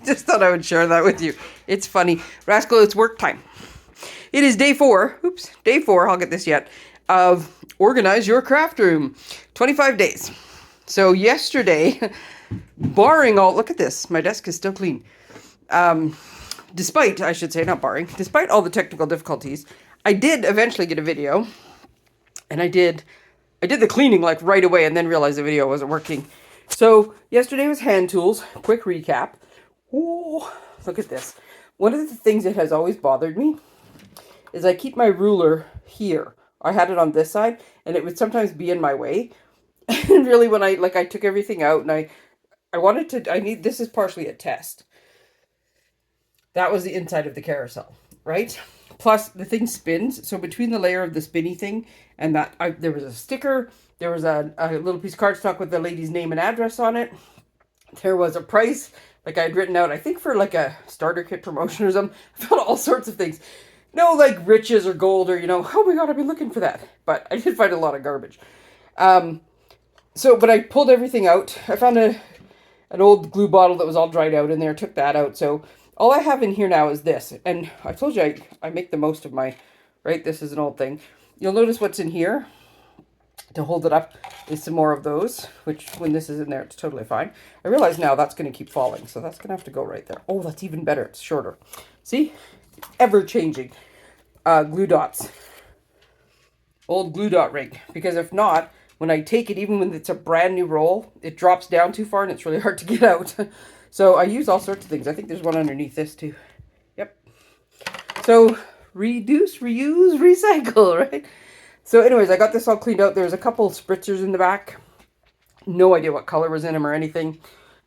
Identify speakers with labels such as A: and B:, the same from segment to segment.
A: Just thought I would share that with you. It's funny. Rascal, it's work time. It is day 4. Oops, day 4. I'll get this yet. Of Organize Your Craft Room. 25 days. So yesterday, barring all... Look at this. My desk is still clean. Despite, I should say, not barring. Despite all the technical difficulties, I did eventually get a video. And I did the cleaning like right away and then realized the video wasn't working. So yesterday was hand tools. Quick recap. Oh, look at this. One of the things that has always bothered me is I keep my ruler here. I had it on this side and it would sometimes be in my way. And really when I took everything out and this is partially a test. That was the inside of the carousel, right? Plus the thing spins. So between the layer of the spinny thing and that, there was a sticker. There was a little piece of cardstock with the lady's name and address on it. There was a price, like I had written out, I think for like a starter kit promotion or something. I found all sorts of things. No like riches or gold or, oh my God, I've been looking for that. But I did find a lot of garbage. But I pulled everything out. I found an old glue bottle that was all dried out in there, took that out. So all I have in here now is this. And I told you I make the most of my, right? This is an old thing. You'll notice what's in here. To hold it up is some more of those, which when this is in there, it's totally fine. I realize now that's going to keep falling, so that's going to have to go right there. Oh, that's even better. It's shorter. See? Ever-changing glue dots. Old glue dot ring. Because if not, when I take it, even when it's a brand new roll, it drops down too far and it's really hard to get out. So I use all sorts of things. I think there's one underneath this too. Yep. So reduce, reuse, recycle, right? So anyways, I got this all cleaned out. There's a couple spritzers in the back. No idea what color was in them or anything.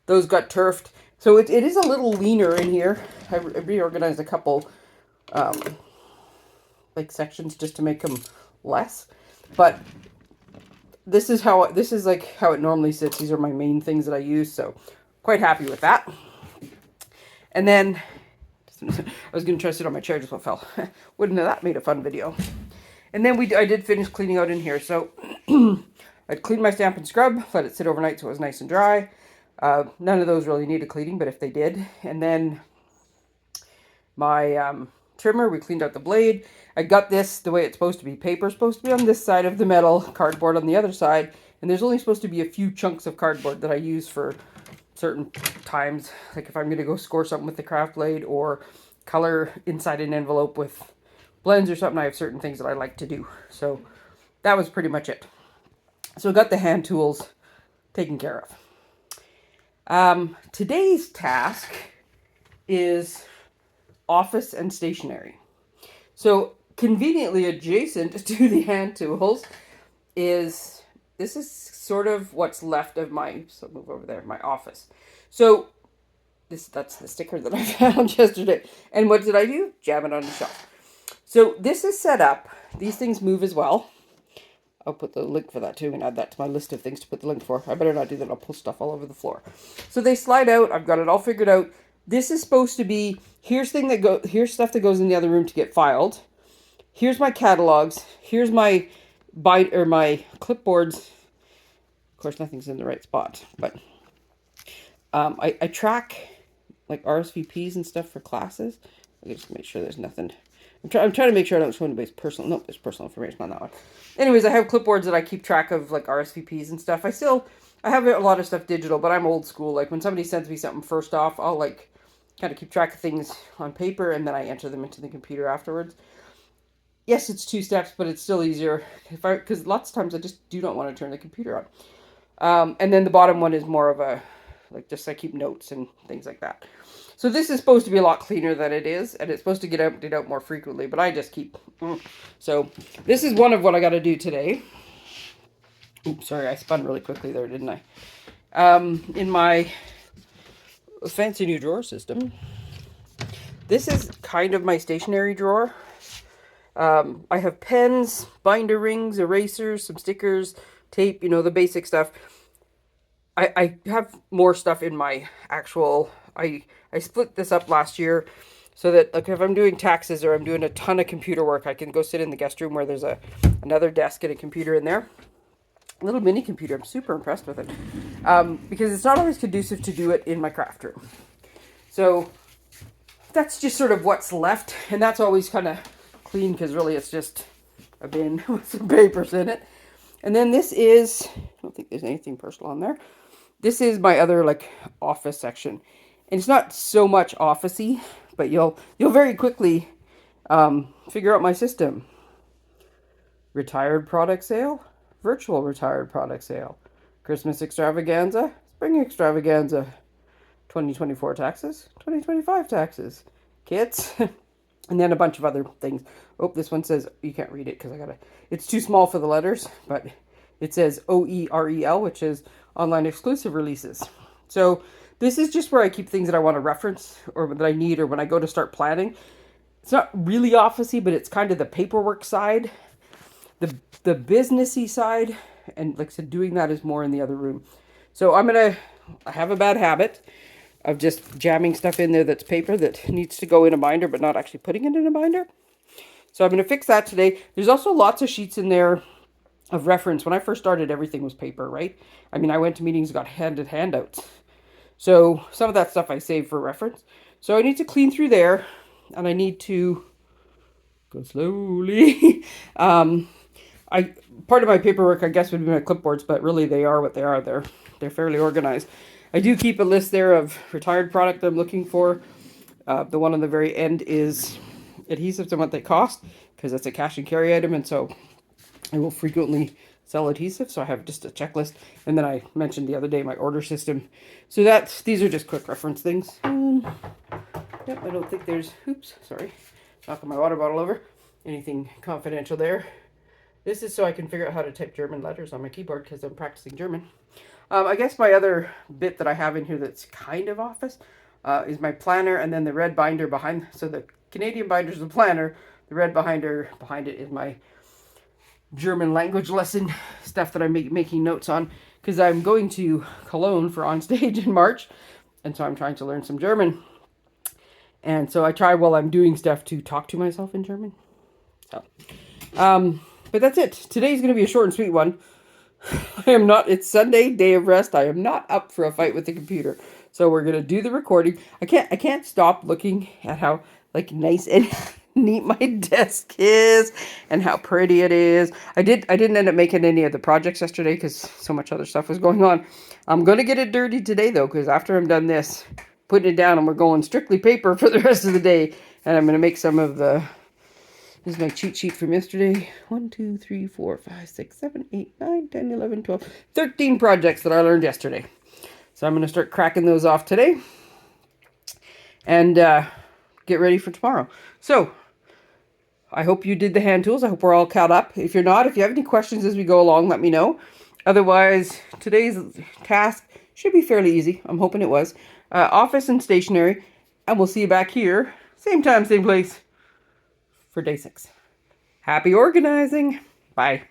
A: Those got turfed. So it is a little leaner in here. I reorganized a couple sections just to make them less. But this is how it normally sits. These are my main things that I use. So quite happy with that. And then I was going to try to sit on my chair, just what fell. Wouldn't have that made a fun video. And then I did finish cleaning out in here. So I cleaned my Stampin' scrub, let it sit overnight so it was nice and dry. None of those really needed cleaning, but if they did. And then my trimmer, we cleaned out the blade. I got this the way it's supposed to be. Paper's supposed to be on this side of the metal, cardboard on the other side. And there's only supposed to be a few chunks of cardboard that I use for certain times. Like if I'm going to go score something with the craft blade or color inside an envelope with blends or something, I have certain things that I like to do. So that was pretty much it. So I got the hand tools taken care of. Today's task is office and stationery. So conveniently adjacent to the hand tools this is sort of what's left of my office. So that's the sticker that I found yesterday. And what did I do? Jam it on the shelf. So this is set up. These things move as well. I'll put the link for that too and add that to my list of things to put the link for. I better not do that. I'll pull stuff all over the floor. So they slide out. I've got it all figured out. This is supposed to be, here's stuff that goes in the other room to get filed. Here's my catalogs. Here's my my clipboards. Of course, nothing's in the right spot, but I track like RSVPs and stuff for classes. I just make sure there's nothing. I'm trying to make sure I don't show anybody's personal. Nope, there's personal information on that one. Anyways, I have clipboards that I keep track of, like RSVPs and stuff. I have a lot of stuff digital, but I'm old school. Like when somebody sends me something first off, I'll like kind of keep track of things on paper and then I enter them into the computer afterwards. Yes, it's 2 steps, but it's still easier because lots of times I just do not want to turn the computer on. And then the bottom one is more of a I keep notes and things like that. So this is supposed to be a lot cleaner than it is, and it's supposed to get emptied out more frequently, but I just keep... So this is one of what I got to do today. Oops, sorry, I spun really quickly there, didn't I? In my fancy new drawer system, this is kind of my stationery drawer. I have pens, binder rings, erasers, some stickers, tape, the basic stuff. I have more stuff in my actual... I split this up last year so that like if I'm doing taxes or I'm doing a ton of computer work, I can go sit in the guest room where there's another desk and a computer in there. little mini computer. I'm super impressed with it because it's not always conducive to do it in my craft room. So that's just sort of what's left, and that's always kind of clean because really it's just a bin with some papers in it. And then this is, I don't think there's anything personal on there. This is my other like office section, and it's not so much officey, but you'll very quickly figure out my system. Retired product sale, virtual retired product sale, Christmas extravaganza, spring extravaganza, 2024 taxes, 2025 taxes, kits, and then a bunch of other things. Oh, this one says, you can't read it because it's too small for the letters, but it says OEREL, which is online exclusive releases. So this is just where I keep things that I want to reference or that I need, or when I go to start planning. It's not really officey, but it's kind of the paperwork side, the businessy side, and like I said, doing that is more in the other room. So I have a bad habit of just jamming stuff in there that's paper that needs to go in a binder, but not actually putting it in a binder. So I'm going to fix that today. There's also lots of sheets in there of reference. When I first started, everything was paper, right? I mean, I went to meetings, got handed handouts. So some of that stuff I saved for reference. So I need to clean through there, and I need to go slowly. Part of my paperwork, I guess, would be my clipboards, but really they are what they are. They're fairly organized. I do keep a list there of retired product I'm looking for. The one on the very end is adhesives and what they cost, because that's a cash and carry item, and so I will frequently sell adhesive. So I have just a checklist, and then I mentioned the other day my order system. So these are just quick reference things. Yep, I don't think there's, oops, sorry, knocking my water bottle over, anything confidential there. This is so I can figure out how to type German letters on my keyboard because I'm practicing German. I guess my other bit that I have in here that's kind of office is my planner, and then the red binder behind. So the Canadian binder is the planner. The red binder behind it is my German language lesson stuff that I'm making notes on, because I'm going to Cologne for on stage in March, and so I'm trying to learn some German. And so I try while I'm doing stuff to talk to myself in German. So, but that's it. Today's going to be a short and sweet one. It's Sunday, day of rest. I am not up for a fight with the computer. So we're going to do the recording. I can't stop looking at how like nice and neat my desk is and how pretty it is. I didn't end up making any of the projects yesterday because so much other stuff was going on. I'm going to get it dirty today though, because after I'm done this, putting it down, and we're going strictly paper for the rest of the day. And I'm going to make some of the, this is my cheat sheet from yesterday. 1, 2, 3, 4, 5, 6, 7, 8, 9, 10, 11, 12, 13 projects that I learned yesterday. So I'm going to start cracking those off today and get ready for tomorrow. So I hope you did the hand tools. I hope we're all caught up. If you're not, if you have any questions as we go along, let me know. Otherwise, today's task should be fairly easy. I'm hoping it was. Office and stationery. And we'll see you back here. Same time, same place for day 6. Happy organizing. Bye.